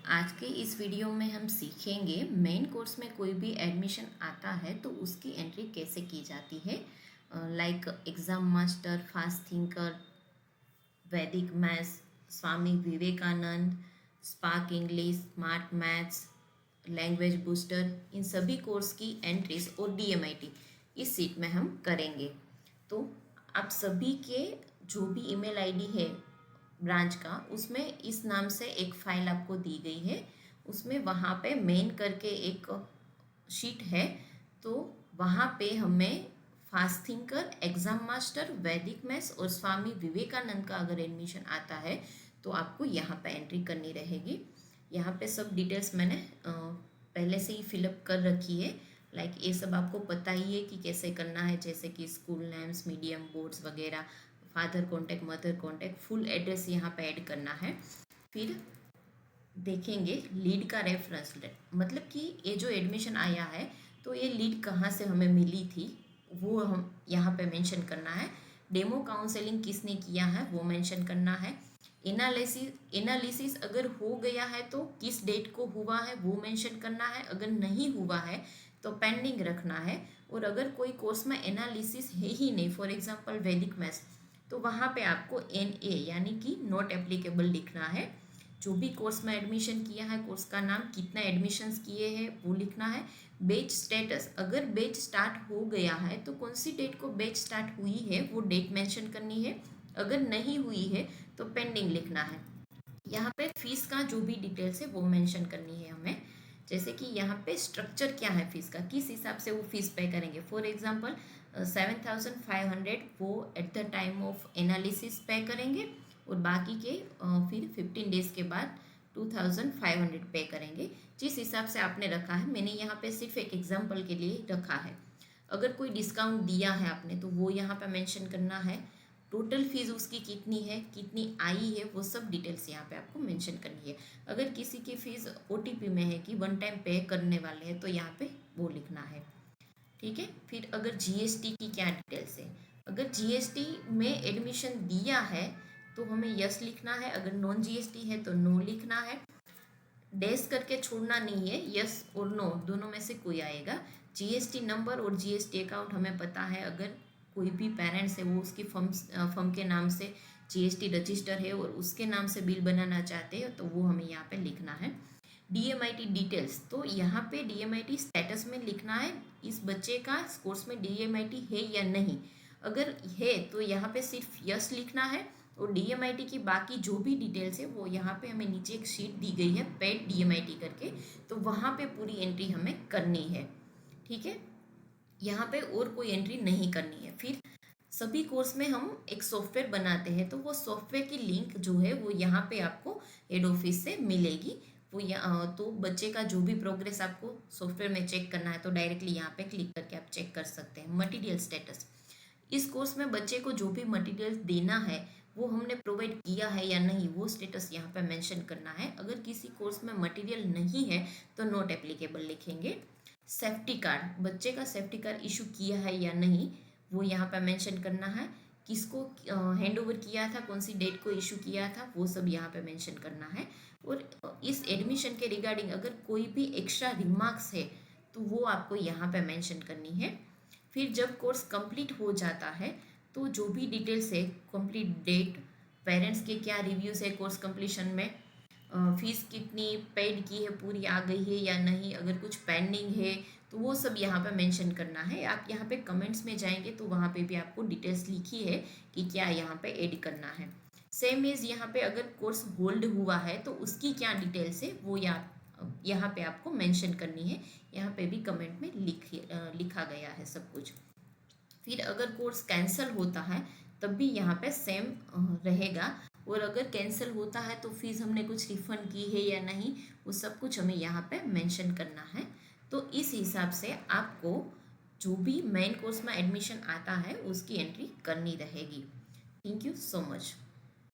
आज के इस वीडियो में हम सीखेंगे मेन कोर्स में कोई भी एडमिशन आता है तो उसकी एंट्री कैसे की जाती है। Like exam master, fast thinker, Vedic maths, Swami Vivekananda, spark English, smart maths, language booster, इन सभी कोर्स की एंट्रीज और डीएमआईटी इस सीट में हम करेंगे। तो आप सभी के जो भी ईमेल आईडी है ब्रांच का, उसमें इस नाम से एक फाइल आपको दी गई है। उसमें वहाँ पे मेन करके एक शीट है। तो वहाँ पे हमें फास्ट थिंकर, एग्ज़ाम मास्टर, वैदिक मैथ्स और स्वामी विवेकानंद का अगर एडमिशन आता है तो आपको यहाँ पे एंट्री करनी रहेगी। यहाँ पे सब डिटेल्स मैंने पहले से ही फिलअप कर रखी है। लाइक ये सब आपको पता ही है कि कैसे करना है, जैसे कि स्कूल नेम्स, मीडियम, बोर्ड्स वगैरह, father contact, mother contact, full address यहाँ पे ऐड करना है। फिर देखेंगे लीड का रेफरेंस, मतलब कि ये जो एडमिशन आया है तो ये लीड कहाँ से हमें मिली थी वो हम यहाँ पे मेंशन करना है। डेमो काउंसलिंग किसने किया है वो मेंशन करना है। एनालिसिस अगर हो गया है तो किस डेट को हुआ है वो मेंशन करना है। अगर नहीं हुआ है तो पेंडिंग रखना है। और अगर कोई कोर्स में एनालिसिस है ही नहीं, फॉर एग्जांपल वैदिक मैथ्स, तो वहाँ पे आपको NA यानी कि नॉट एप्लीकेबल लिखना है। जो भी कोर्स में एडमिशन किया है, कोर्स का नाम, कितना एडमिशन्स किए हैं वो लिखना है। बैच स्टेटस, अगर बैच स्टार्ट हो गया है तो कौन सी डेट को बैच स्टार्ट हुई है वो डेट मेंशन करनी है। अगर नहीं हुई है तो पेंडिंग लिखना है। यहाँ पे फीस का जो भी डिटेल्स है वो मेंशन करनी है हमें। जैसे कि यहाँ पे स्ट्रक्चर क्या है फीस का, किस हिसाब से वो फीस पे करेंगे। फॉर एग्जांपल 7,500 वो at the time of analysis पे करेंगे और बाकी के फिर 15 डेज के बाद 2,500 पे करेंगे। जिस हिसाब से आपने रखा है, मैंने यहाँ पे सिर्फ एक एग्जाम्पल के लिए रखा है। अगर कोई डिस्काउंट दिया है आपने तो वो यहाँ पे मेंशन करना है। टोटल फीस उसकी कितनी है, कितनी आई है, वो सब डिटेल्स यहाँ पे आपको मेंशन करनी है। अगर किसी की फीस OTP में है कि वन टाइम पे करने वाले हैं तो यहाँ पे वो लिखना है। ठीक है। फिर अगर GST की क्या डिटेल्स है, अगर GST में एडमिशन दिया है तो हमें यस लिखना है। अगर नॉन GST है तो नो लिखना है। डैश करके छोड़ना नहीं है, यस और नो दोनों में से कोई आएगा। GST नंबर और GST अकाउंट हमें पता है। अगर कोई भी पेरेंट्स है वो उसकी फर्म के नाम से GST रजिस्टर है और उसके नाम से बिल बनाना चाहते हैं तो वो हमें यहाँ पे लिखना है। DMIT डिटेल्स, तो यहाँ पे DMIT स्टेटस में लिखना है इस बच्चे का कोर्स में DMIT है या नहीं। अगर है तो यहाँ पे सिर्फ यस लिखना है। और DMIT की बाकी जो भी डिटेल्स है वो यहाँ पे हमें नीचे एक शीट दी गई है पेड DMIT करके, तो वहाँ पे पूरी एंट्री हमें करनी है। ठीक है। यहाँ पे और कोई एंट्री नहीं करनी है। फिर सभी कोर्स में हम एक सॉफ्टवेयर बनाते हैं तो वो सॉफ्टवेयर की लिंक जो है वो यहाँ पे आपको हेड ऑफिस से मिलेगी। वो तो बच्चे का जो भी प्रोग्रेस आपको सॉफ्टवेयर में चेक करना है तो डायरेक्टली यहाँ पे क्लिक करके आप चेक कर सकते हैं। मटेरियल स्टेटस, इस कोर्स में बच्चे को जो भी मटेरियल देना है वो हमने प्रोवाइड किया है या नहीं वो स्टेटस यहाँ पे मेंशन करना है। अगर किसी कोर्स में मटेरियल नहीं है तो नॉट एप्लीकेबल लिखेंगे। सेफ्टी कार्ड, बच्चे का सेफ्टी कार्ड इशू किया है या नहीं वो यहाँ पे मेंशन करना है। किसको हैंड ओवर किया था, कौन सी डेट को इशू किया था, वो सब यहाँ पे मेंशन करना है। और इस एडमिशन के रिगार्डिंग अगर कोई भी एक्स्ट्रा रिमार्क्स है तो वो आपको यहाँ पे मेंशन करनी है। फिर जब कोर्स कंप्लीट हो जाता है तो जो भी डिटेल्स है, कंप्लीट डेट, पेरेंट्स के क्या रिव्यूज़ है कोर्स कंप्लीशन में, फीस कितनी पेड की है, पूरी आ गई है या नहीं, अगर कुछ पेंडिंग है तो वो सब यहाँ पे मेंशन करना है। आप यहाँ पे कमेंट्स में जाएंगे तो वहाँ पे भी आपको डिटेल्स लिखी है कि क्या यहाँ पे ऐड करना है। सेम इज़ यहाँ पे अगर कोर्स होल्ड हुआ है तो उसकी क्या डिटेल्स है वो यहाँ पे आपको मेंशन करनी है। यहाँ पे भी कमेंट में लिखा गया है सब कुछ। फिर अगर कोर्स कैंसिल होता है तब भी यहाँ पे सेम रहेगा। और अगर कैंसिल होता है तो फीस हमने कुछ रिफंड की है या नहीं वो सब कुछ हमें यहाँ पे मेंशन करना है। तो इस हिसाब से आपको जो भी मेन कोर्स में एडमिशन आता है उसकी एंट्री करनी रहेगी। Thank you so much.